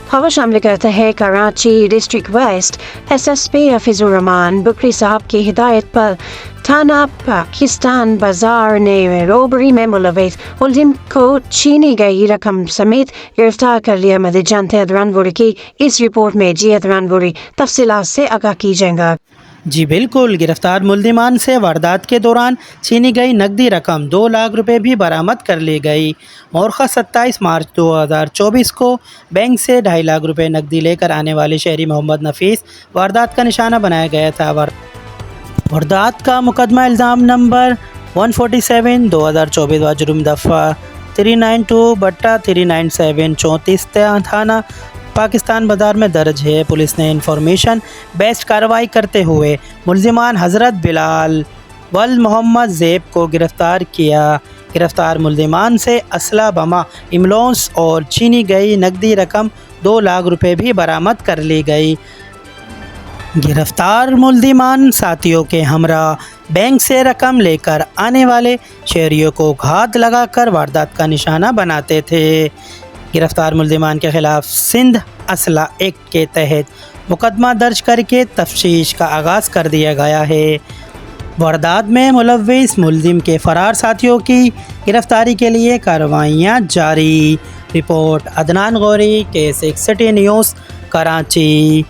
खबर शामिल करता है Karachi district west SSP Hafeezur Rehman Bukhari साहब की हिदायत पर थाना पाकिस्तान बाजार ने रोबरी में मुलविस मुलजिम को छीनी गई रकम समेत गिरफ्तार कर लिया। मजीद जानते हैं अदरानपुरी की इस रिपोर्ट में। जी अदरानपुरी, तफसीलात से आगाह कीजिएगा। जी बिल्कुल, गिरफ्तार मुल्जिमान से वारदात के दौरान छीनी गई नकदी रकम 2 लाख रुपए भी बरामद कर ली गई। मौरखा 27 मार्च 2024 को बैंक से 2.5 लाख रुपए नकदी लेकर आने वाले शहरी मोहम्मद नफीस वारदात का निशाना बनाया गया था। वारदात का मुकदमा इल्ज़ाम नंबर 147 2024 व जुर्म दफ़ा 392/397 34 थाना पाकिस्तान बाजार में दर्ज है। पुलिस ने इंफॉर्मेशन बेस्ड कार्रवाई करते हुए मुल्जिमान हज़रत बिलाल वल मोहम्मद ज़ैब को गिरफ़्तार किया। गिरफ़्तार मुल्जिमान से असला बमा इमलोस और छीनी गई नकदी रकम 2 लाख रुपए भी बरामद कर ली गई। गिरफ़्तार मुल्जिमान साथियों के हमरा बैंक से रकम लेकर आने वाले शहरियों को घात लगाकर वारदात का निशाना बनाते थे। गिरफ्तार मुल्जिमान के ख़िलाफ़ सिंध असला एक्ट के तहत मुकदमा दर्ज करके तफ्तीश का आगाज़ कर दिया गया है। वारदात में मुलव्विस मुल्जिम के फ़रार साथियों की गिरफ़्तारी के लिए कार्रवाइयाँ जारी। Report Adnan Gauri, K6 city news, Karachi.